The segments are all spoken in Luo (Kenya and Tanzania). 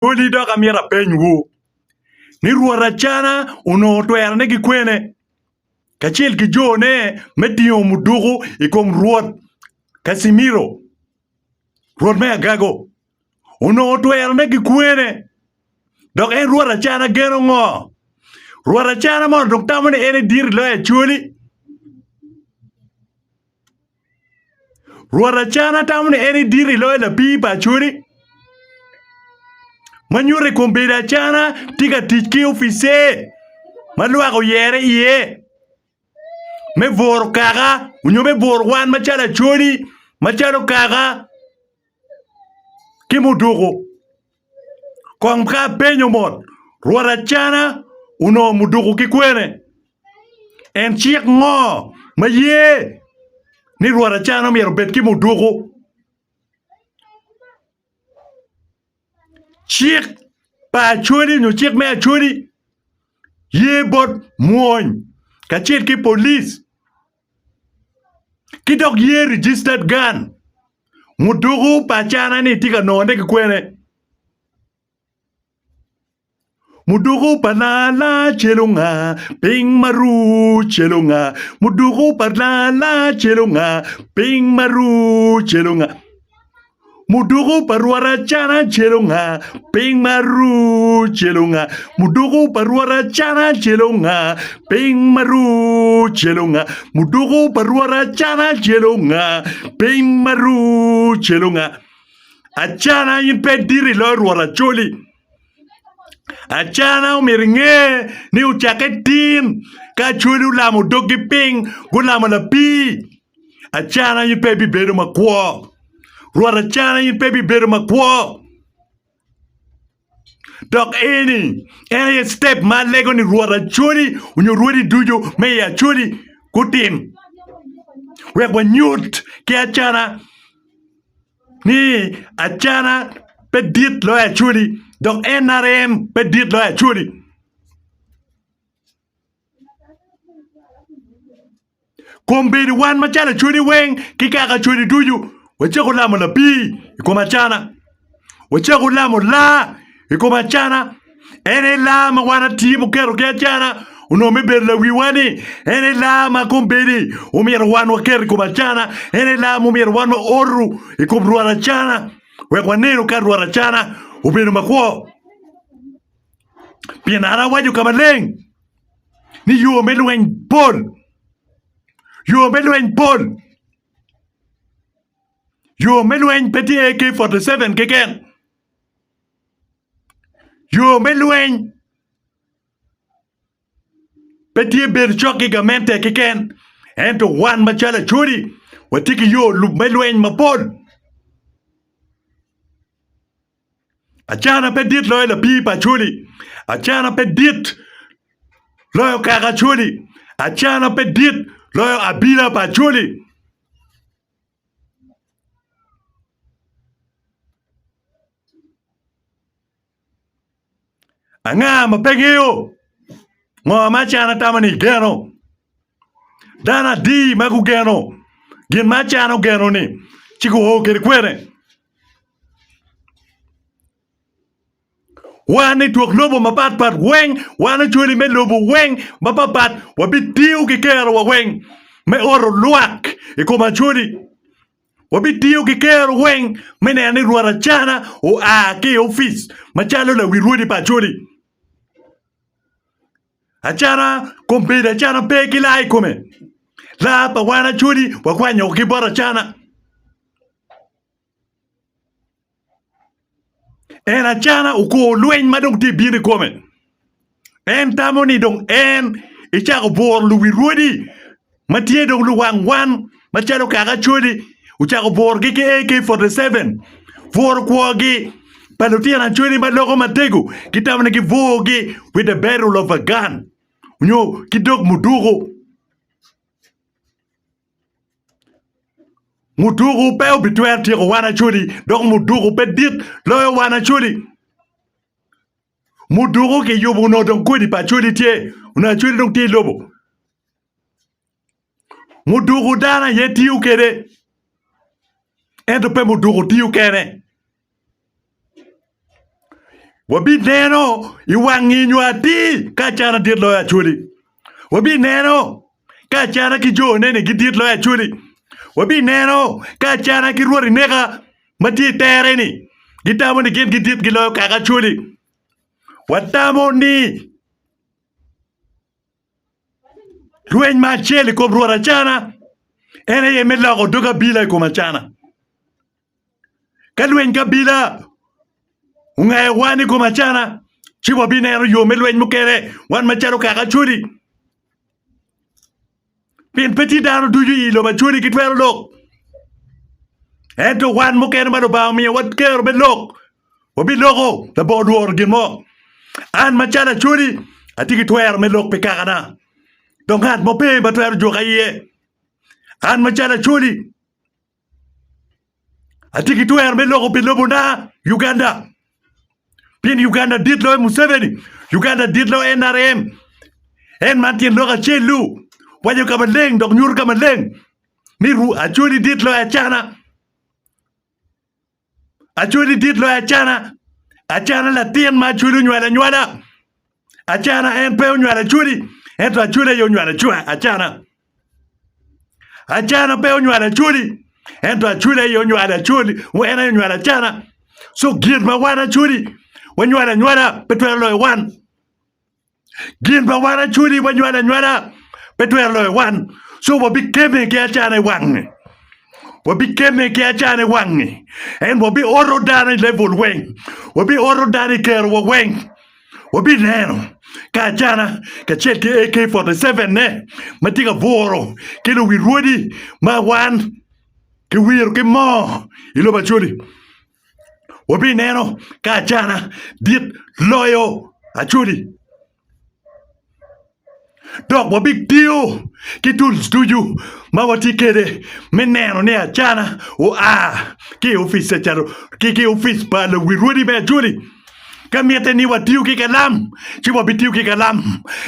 Acholi dok amiera peny wo. Ni Rwot Acana uno twer ne gikwene. Kachiel ki jone metiyo mudugu ikom Rwot Casimiro. Rwot me agago. Uno twer ne gikwene. Dok en Rwot Acana geno ngo. Rwot Acana mo dok tamone ene dir lo Acholi. Rwot Acana tamone ene dir lo la pipa Acholi. Manyure kombeda Acana tiga tiki ofise. Malwago yere iye. Me vor kaga, unyo me vor wan machala Acholi, machalo kaga kimudugo. Kong ka penyo mon, Rwot Acana uno mudugo kikwene. En chiek ngo, ma ye, ni Rwot Acana miero bet kimudugo. Chiek pa Acholi, no chiek me Acholi, ye bot muony, kachiel ki police. Kidok ye registered gun. Mudugu pa Acana ni tiga nonde kikwene. Mudugu pa la chelunga, ping maru chelunga. Mudugu pa la chelunga, ping maru chelunga. Mudugu pa Rwot Acana chelunga, ping maru chelunga. Mudugu pa Rwot Acana chelunga, ping maru chelunga. Mudugu pa Rwot Acana chelunga, ping maru chelunga. Acana yin pe diri lo Rwot Acholi. Acana umiringe ni uchake tin ka Acholi ulamo dogi ping gulamo la pi. Acana yin pe bibedo makwo. Rwot Acana yin pe bibedo makwo. Dok eni step ma lego ni Rwot Acholi unyo Rwodi dujo me Acholi kutim. Wekwa nyut ki Acana ni Acana pe dit lo Acholi. Dok NRM pe dit lo Acholi. Kombedi wan machala Acholi weng ki kaka Acholi dujo. Wachako lamo la pi ikom Acana. Wachako lamo la ikom Acana. Ene la ma wana timu kero ki Acana. Uno me ber la wiwani. Ene la ma kombedi umir wan waker ikom Acana. Ene la ma umir wan wa oru ikom Rwot Acana. Wekwa neno ka Rwot Acana ubeno makwo. Pienara waju kamaleng. Ni yo meluen pol. Yo meluen pol. Yo meluen peti AK-47 keken. Yo meluen peti berchoki gamente keken. Ento wan machala Acholi. Watiki yo meluen mapol. Acana pedit loyo la pipa Acholi. Acana pedit loyo kaka Acholi. Acana pedit loyo abila pa Acholi. Anga mapengeo. Ngo machana tamani geno. Dana di magu geno. Gin machano geno ni. Chiku ho kere kwere. Wane tuok lobo mapat weng. Wane Acholi me lobo weng mapapat. Wabitiu kikero wa weng. Me oro luak ikom Acholi. Wabitiu kikero weng. Mene ni Rwot Acana o ki office. Machalo la wirudi pa Acholi. Acana kombeda Acana pe kilai kome. La pa wana Acholi wakwanyo kibora Acana. En Acana uko luen madong ti bini kome. En tamoni dong en ichako bor lu wirudi. Matie dong lu wang wan. Machalo kaka Acholi. Uchako bor gike AK-47. For kwagi. Palotian Acholi maloko matego. Kitamane ki vogi with the barrel of a gun. Unyo kidok mudugo. Mudugo peo bitwer tiko wana Acholi. Dok mudugo pedit loyo wana Acholi. Mudugo ke yobo no don kudi pa Acholi tie. Una Acholi don tie lobo. Mudugo dana ye tiu kere. Ento pe mudugo tiu kere. Wabi neno iwangi nywati kachana dit loyo Acholi. Wabi neno kachana kijo nene gidit loyo Acholi. Wabi neno kachana kiruori nega mati tere ni. Gitamo ni gen gidit giloyo kaka Acholi. Watamo ni Rweny macheli kom Rwot Acana ene ye medlago do kabila kom Acana. Ka lweny kabila ung'ayo wan kom Acana chiwo binero yo melweny mokere wan machalo kaka Acholi. Pien peti dano duyo ilo Acholi kitwero lok. Ento wan mokere mado bao miya wat kero bet lok. Wabi loko na boduor gimo. An machalo Acholi atiki twero me lok pe kaka na. Dongat mo pe batwero jo kaye. An machalo Acholi atiki twero me loko pe lobo na Uganda. Pien Uganda dit lo Museveni. Uganda dit lo NRM. En mantin lo Achelu. Wajo kamaleng dok nyur kamaleng. Niru Acholi dit lo Acana. Acholi dit lo Acana. Acana la tien ma Acholi nywala. Acana en pe nywala Acholi. Ento Acholi yo nywala Acana. Acana pe nywala Acholi. Ento Acholi yo nywala Acholi. Wena yo nywala Acana. So gid ma wana Acholi. Nywala petwero loyo wan. Gin ba wana Acholi nywala petwero loyo wan. So wabi keme ke Acana wangi. Wabi keme ke Acana wangi. En wabi oro dani level weng. Wabi oro dani kero weng. Wabi neno. Ka Acana ka chel ke AK-47 ne. Matika voro. Kilo wirudi ma wan. Ke wiro ke mo. Ilobo Acholi. Wabi neno ka Acana dit loyo Acholi. Dok wabi tiyo ki tools tuju ma wati kede meneno ne Acana o ki office charo ki office pa le wirudi be Acholi. Kamiete ni watiyo ki kalam chi wabi tiyo ki kalam.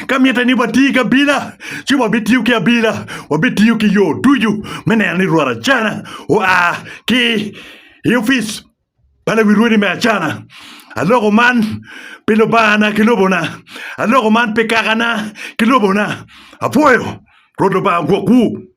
Kamiete ni wati kabila chi wabi tiyo ki kabila. Wabi tiyo ki yo tuju meneno ni Rwot Acana o ki office Bala wirudi me Acana. Aloko man pilobana kilobona. Aloko man pekakana kilobona. Apoyo. Rodo ba gwoku.